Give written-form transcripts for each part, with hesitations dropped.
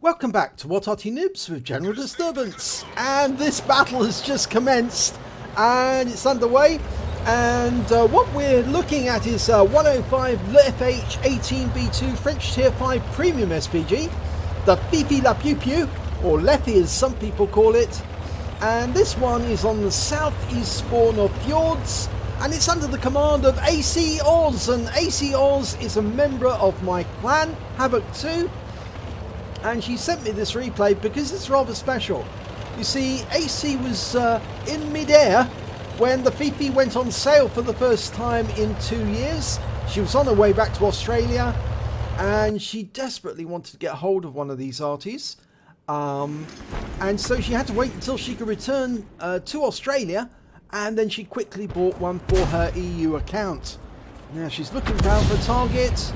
Welcome back to What Arty Noobs with General Disturbance, and this battle has just commenced and it's underway, and what we're looking at is 105 leFH18B2 French Tier 5 Premium SPG, the Fifi La Pew Pew, or Leffy as some people call it, and this one is on the southeast spawn of Fjords, and it's under the command of ACAus, and ACAus is a member of my clan, Havoc 2. And she sent me this replay because it's rather special. You see, AC was in mid-air when the Fifi went on sale for the first time in 2 years. She was on her way back to Australia and she desperately wanted to get hold of one of these arties. And so she had to wait until she could return to Australia, and then she quickly bought one for her EU account. Now she's looking down for a target.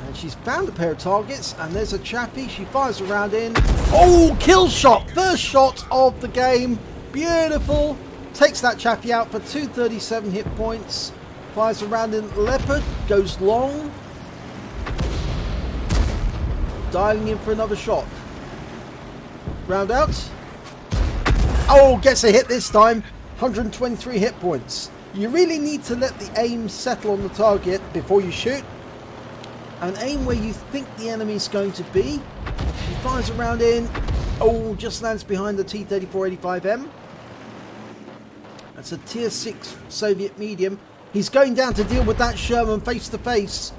And she's found a pair of targets, and there's a chappie. She fires a round in. Oh, kill shot! First shot of the game. Beautiful. Takes that chappie out for 237 hit points. Fires a round in. Leopard goes long. Dialing in for another shot. Round out. Oh, gets a hit this time. 123 hit points. You really need to let the aim settle on the target before you shoot. And aim where you think the enemy's going to be. She fires a round in. Oh, just lands behind the T-3485M. That's a tier 6 Soviet medium. He's going down to deal with that Sherman face to face.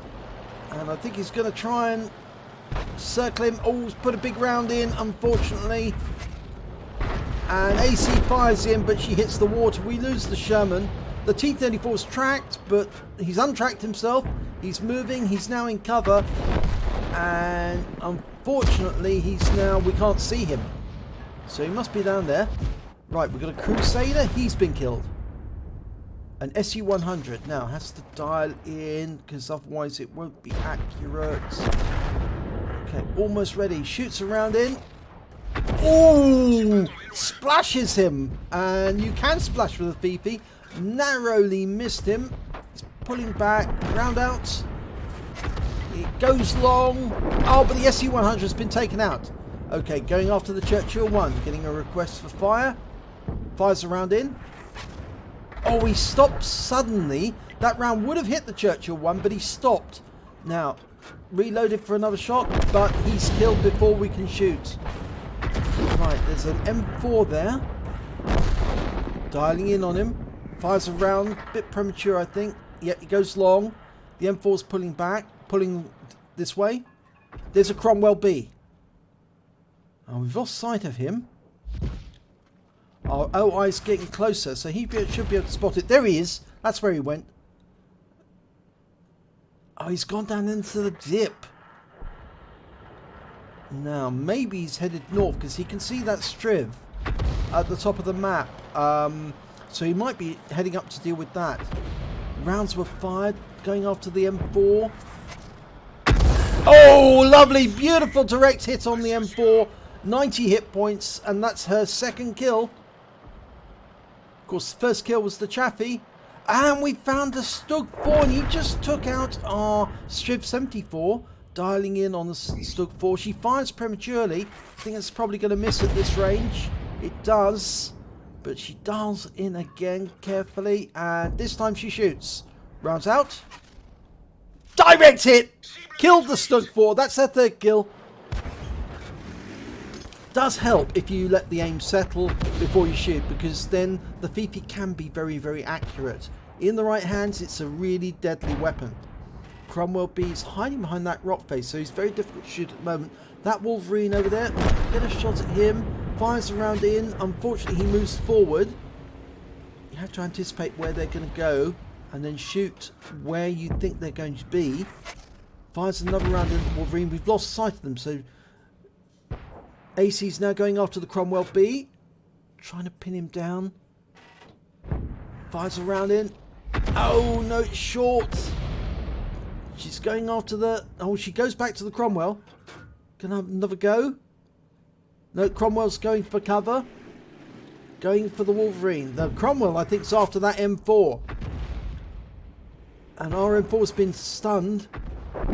And I think he's going to try and circle him. Oh, he's put a big round in, unfortunately. And AC fires in, but she hits the water. We lose the Sherman. The T-34's tracked, but he's untracked himself. He's moving, he's now in cover, and unfortunately we can't see him. So he must be down there. Right, we've got a Crusader, he's been killed. An SU-100 now has to dial in, because otherwise it won't be accurate. Okay, almost ready, shoots a round in. Oh, splashes him, and you can splash with a Fifi. Narrowly missed him. He's pulling back, round out. It goes long. Oh, but the SU-100 has been taken out. Okay, going after the Churchill 1, getting a request for fire. Fires a round in. Oh, he stopped suddenly. That round would have hit the Churchill 1, but he stopped. Now, reloaded for another shot, but he's killed before we can shoot. Right, there's an M4 there. Dialing in on him. Fires a round, a bit premature I think. Yeah, it goes long. The M4's pulling back, pulling this way. There's a Cromwell B. Oh, we've lost sight of him. Our OI's getting closer, so he should be able to spot it. There he is. That's where he went. Oh, he's gone down into the dip. Now, maybe he's headed north, because he can see that Striv at the top of the map. So he might be heading up to deal with that. Rounds were fired, going after the M4. Oh, lovely, beautiful direct hit on the M4. 90 hit points, and that's her second kill. Of course, the first kill was the Chaffee. And we found the Stug 4, and he just took out our Striv 74. Dialing in on the Stug 4. She fires prematurely. I think it's probably going to miss at this range. It does. But she dials in again carefully, and this time she shoots. Rounds out. Direct hit! Killed the Stug 4. That's her third kill. Does help if you let the aim settle before you shoot, because then the Fifi can be very, very accurate. In the right hands, it's a really deadly weapon. Cromwell B is hiding behind that rock face, so he's very difficult to shoot at the moment. That Wolverine over there, get a shot at him. Fires around in. Unfortunately, he moves forward. You have to anticipate where they're going to go and then shoot where you think they're going to be. Fires another round in Wolverine. We've lost sight of them, so AC's now going after the Cromwell B. Trying to pin him down. Fires a round in. Oh, no, it's short. She's going after the... Oh, she goes back to the Cromwell. Can I have another go? No, Cromwell's going for cover. Going for the Wolverine. The Cromwell, I think, is after that M4. And our M4's been stunned.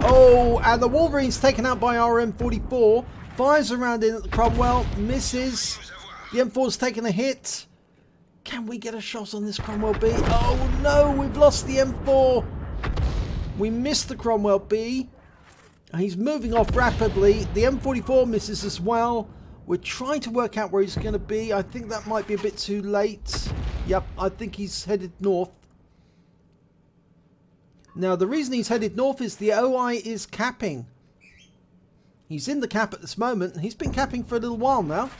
Oh, and the Wolverine's taken out by our M44. Fires around in at the Cromwell. Misses. The M4's taken a hit. Can we get a shot on this Cromwell B? Oh no, we've lost the M4. We missed the Cromwell B. He's moving off rapidly. The M44 misses as well. We're trying to work out where he's going to be. I think that might be a bit too late. Yep, I think he's headed north. Now, the reason he's headed north is the OI is capping. He's in the cap at this moment. He's been capping for a little while now.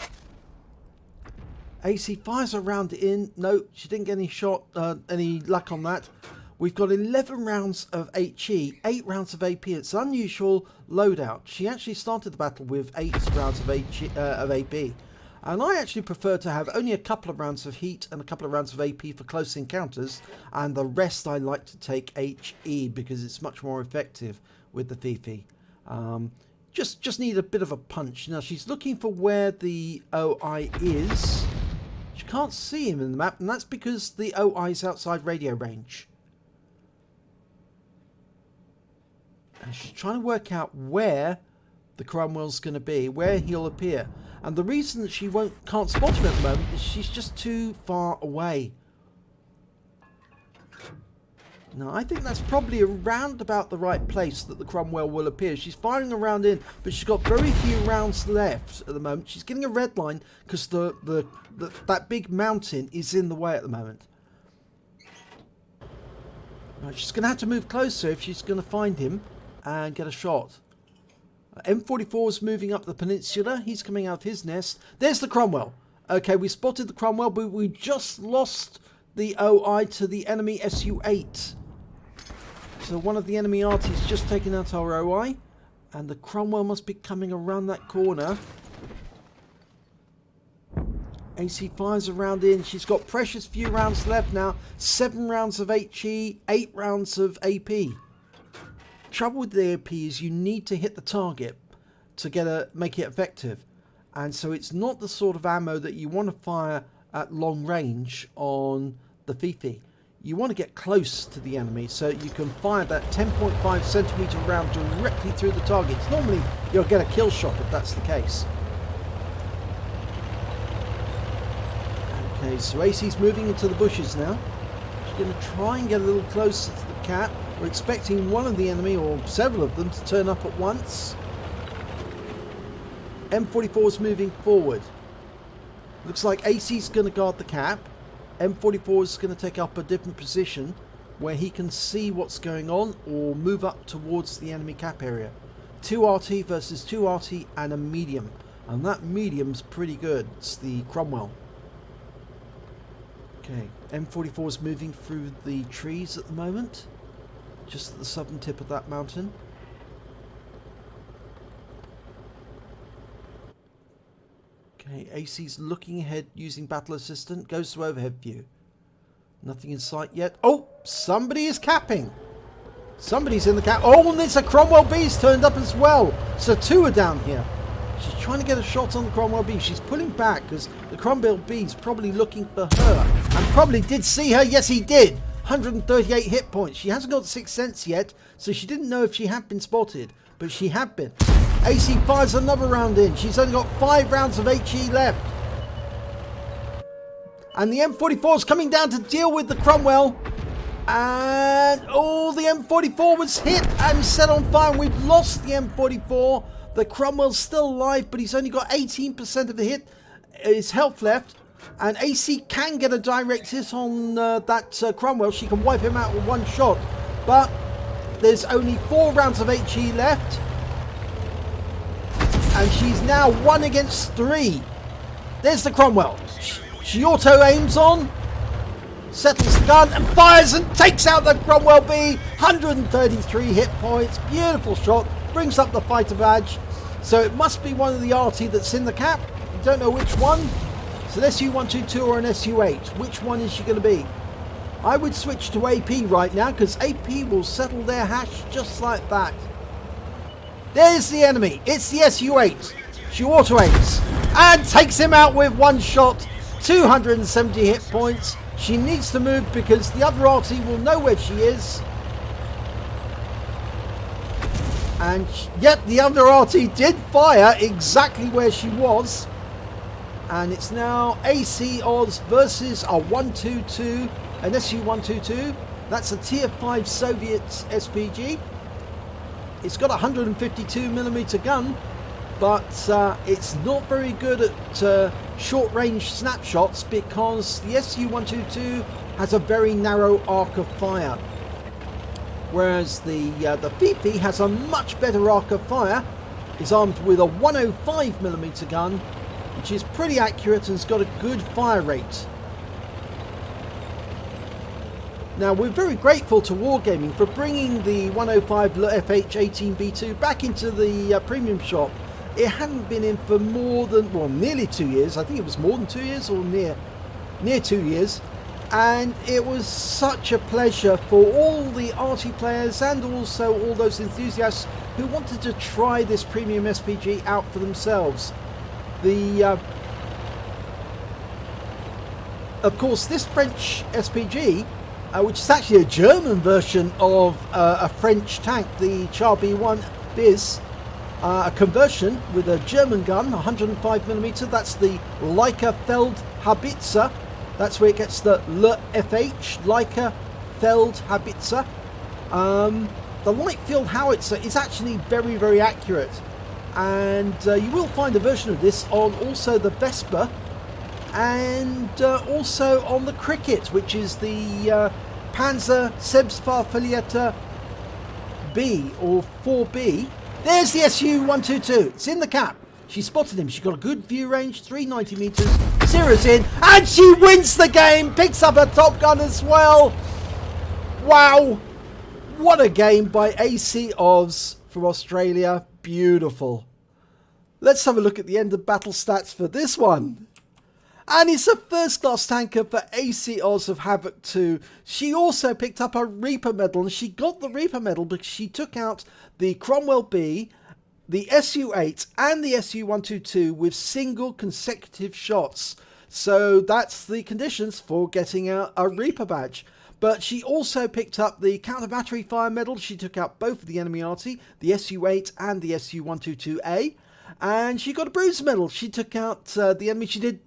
AC fires around in. No, she didn't get any shot, any luck on that. We've got 11 rounds of HE, 8 rounds of AP. It's an unusual loadout. She actually started the battle with 8 rounds of AP. And I actually prefer to have only a couple of rounds of heat and a couple of rounds of AP for close encounters. And the rest I like to take HE because it's much more effective with the Fifi. Just need a bit of a punch. Now she's looking for where the OI is. She can't see him in the map, and that's because the OI is outside radio range. And she's trying to work out where the Cromwell's going to be, where he'll appear. And the reason that she can't spot him at the moment is she's just too far away. Now, I think that's probably around about the right place that the Cromwell will appear. She's firing around in, but she's got very few rounds left at the moment. She's getting a red line because that big mountain is in the way at the moment. Right, she's going to have to move closer if she's going to find him and get a shot. M44 is moving up the peninsula. He's coming out of his nest. There's the Cromwell. Okay, we spotted the Cromwell, but we just lost the OI to the enemy SU-8. So one of the enemy Arty's just taken out our OI. And the Cromwell must be coming around that corner. AC fires around in. She's got precious few rounds left now. 7 rounds of HE, 8 rounds of AP. Trouble with the AP is you need to hit the target to make it effective. And so it's not the sort of ammo that you want to fire at long range on the Fifi. You want to get close to the enemy so you can fire that 10.5 centimeter round directly through the targets. Normally you'll get a kill shot if that's the case. Okay, so AC's moving into the bushes now. She's going to try and get a little closer to the cat. We're expecting one of the enemy, or several of them, to turn up at once. M44 is moving forward. Looks like AC's going to guard the cap. M44 is going to take up a different position where he can see what's going on or move up towards the enemy cap area. 2 RT versus 2 RT and a medium. And that medium's pretty good. It's the Cromwell. Okay, M44 is moving through the trees at the moment. Just at the southern tip of that mountain. Okay, AC's looking ahead using battle assistant. Goes to overhead view. Nothing in sight yet. Oh, somebody is capping. Somebody's in the cap. Oh, and it's a Cromwell B's turned up as well. So 2 are down here. She's trying to get a shot on the Cromwell B. She's pulling back because the Cromwell B's probably looking for her. And probably did see her. Yes, he did. 138 hit points. She hasn't got 6th sense yet, so she didn't know if she had been spotted, but she had been. AC fires another round in. She's only got 5 rounds of HE left. And the M44 is coming down to deal with the Cromwell. And, oh, the M44 was hit and set on fire. And we've lost the M44. The Cromwell's still alive, but he's only got 18% of the his health left. And AC can get a direct hit on that Cromwell. She can wipe him out with 1 shot. But there's only 4 rounds of HE left. And she's now 1 against 3. There's the Cromwell. She auto-aims on. Settles the gun and fires and takes out the Cromwell B. 133 hit points. Beautiful shot. Brings up the fighter badge. So it must be one of the Arty that's in the cap. You don't know which one. It's an SU-122 or an SU-8. Which one is she going to be? I would switch to AP right now because AP will settle their hash just like that. There's the enemy. It's the SU-8. She auto-aims and takes him out with 1 shot. 270 hit points. She needs to move because the other Arty will know where she is. And yet the other Arty did fire exactly where she was. And it's now ACAus versus a 122, an SU-122. That's a tier 5 Soviet SPG. It's got a 152mm gun, but it's not very good at short-range snapshots because the SU-122 has a very narrow arc of fire. Whereas the FIFI has a much better arc of fire, is armed with a 105mm gun, which is pretty accurate and has got a good fire rate. Now, we're very grateful to Wargaming for bringing the 105 leFH18B2 back into the premium shop. It hadn't been in for more than, well, nearly 2 years. I think it was more than 2 years or near 2 years. And it was such a pleasure for all the Arty players and also all those enthusiasts who wanted to try this premium SPG out for themselves. Of course, this French SPG, which is actually a German version of a French tank, the Char B1 Biz, a conversion with a German gun, 105mm. That's the Leica Feldhaubitze. That's where it gets the leFH, Leica Feldhaubitze. The light field howitzer is actually very, very accurate. And you will find a version of this on also the Vespa and also on the Cricket, which is the Panzer Selbstfahrverleiter B or 4B. There's the SU-122. It's in the cap. She spotted him. She got a good view range, 390 meters. Zeroes in, and she wins the game. Picks up a Top Gun as well. Wow. What a game by ACAus from Australia. Beautiful. Let's have a look at the end of battle stats for this one. And it's a first class tanker for ACAus of Havoc 2. She also picked up a Reaper medal, and she got the Reaper medal because she took out the Cromwell B, the SU-8 and the SU-122 with single consecutive shots. So that's the conditions for getting a Reaper badge. But she also picked up the counter battery fire medal. She took out both of the enemy Arty, the SU-8 and the SU-122A. And she got a bruise medal. She took out the enemy. She did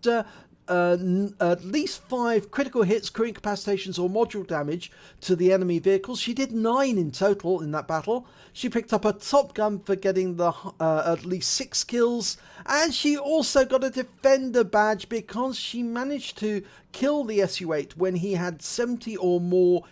at least 5 critical hits, crew incapacitations or module damage to the enemy vehicles. She did 9 in total in that battle. She picked up a Top Gun for getting the at least 6 kills, and she also got a Defender badge because she managed to kill the SU-8 when he had 70 or more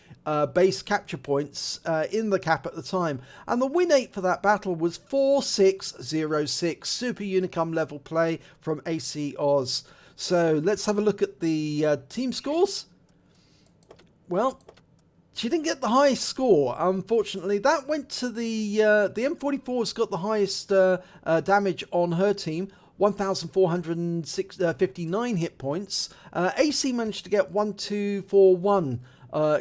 base capture points in the cap at the time. And the win rate for that battle was 4606. Super Unicum level play from ACAus. So let's have a look at the team scores. Well, she didn't get the highest score, unfortunately. That went to the M44's got the highest damage on her team, 1,459 hit points. AC managed to get 1241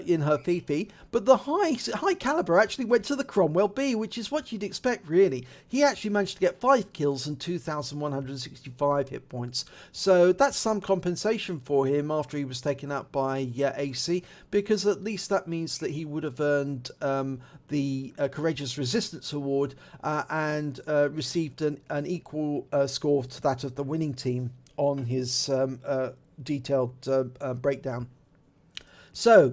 in her FIFI, but the high caliber actually went to the Cromwell B, which is what you'd expect, really. He actually managed to get 5 kills and 2,165 hit points, so that's some compensation for him after he was taken out by AC, because at least that means that he would have earned the Courageous Resistance Award and received an equal score to that of the winning team on his detailed breakdown. So,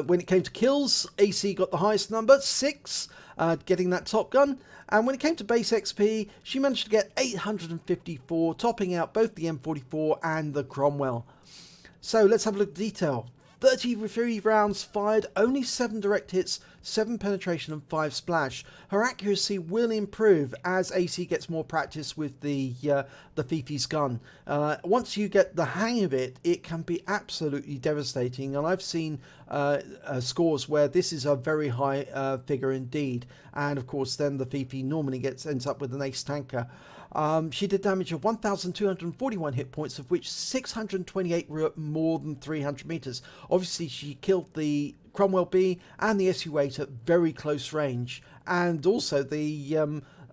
when it came to kills, AC got the highest number, 6, getting that Top Gun. And when it came to base XP, she managed to get 854, topping out both the M44 and the Cromwell. So, let's have a look at detail. 33 rounds fired, only 7 direct hits, 7 penetration and 5 splash. Her accuracy will improve as AC gets more practice with the FIFI's gun. Once you get the hang of it, it can be absolutely devastating. And I've seen scores where this is a very high figure indeed. And of course, then the FIFI normally ends up with an ace tanker. She did damage of 1,241 hit points, of which 628 were at more than 300 meters. Obviously, she killed the Cromwell B and the SU-8 at very close range, and also the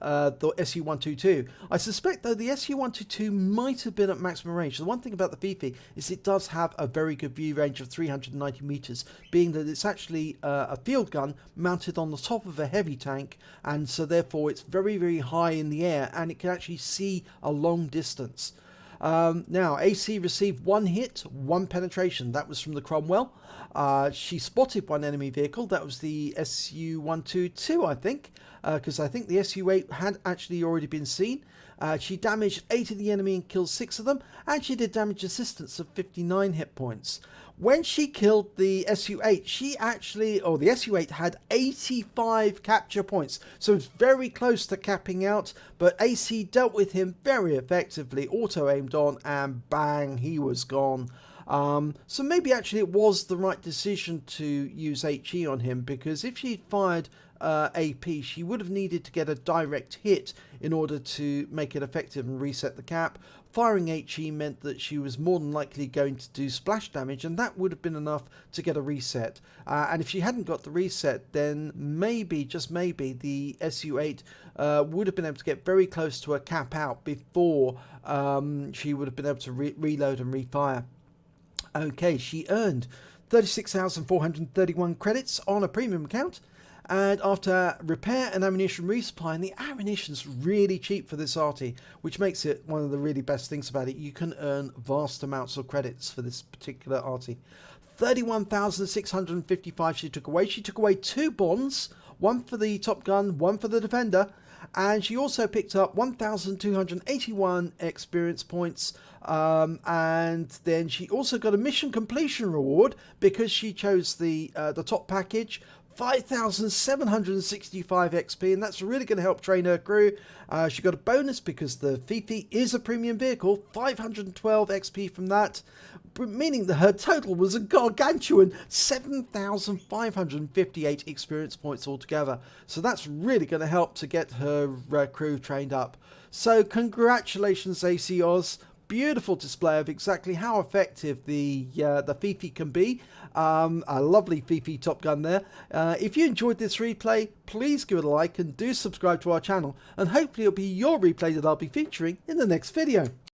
the SU-122. I suspect though the SU-122 might have been at maximum range. The one thing about the Fifi is it does have a very good view range of 390 meters, being that it's actually a field gun mounted on the top of a heavy tank, and so therefore it's very high in the air and it can actually see a long distance. Now, AC received 1 hit, 1 penetration. That was from the Cromwell. She spotted 1 enemy vehicle. That was the SU-122, I think, because I think the SU-8 had actually already been seen. She damaged 8 of the enemy and killed 6 of them, and she did damage assistance of 59 hit points. When she killed the SU-8, the SU-8 had 85 capture points, so it's very close to capping out, but AC dealt with him very effectively, auto-aimed on, and bang, he was gone. So maybe actually it was the right decision to use HE on him, because if she'd fired AP, she would have needed to get a direct hit in order to make it effective and reset the cap. Firing HE meant that she was more than likely going to do splash damage, and that would have been enough to get a reset. And if she hadn't got the reset, then maybe, just maybe, the SU-8 would have been able to get very close to a cap out before she would have been able to reload and refire. Okay, she earned 36,431 credits on a premium account. And after repair and ammunition resupply, and the ammunition's really cheap for this Arty, which makes it one of the really best things about it. You can earn vast amounts of credits for this particular Arty. 31,655 she took away. She took away 2 bonds, 1 for the Top Gun, 1 for the Defender. And she also picked up 1,281 experience points, and then she also got a mission completion reward because she chose the top package. 5,765 XP, and that's really going to help train her crew. She got a bonus because the Fifi is a premium vehicle, 512 XP from that, meaning that her total was a gargantuan 7,558 experience points altogether. So that's really going to help to get her crew trained up. So congratulations, ACAus. Beautiful display of exactly how effective the Fifi can be. A lovely Fifi Top Gun there. If you enjoyed this replay, please give it a like and do subscribe to our channel, and hopefully it'll be your replay that I'll be featuring in the next video.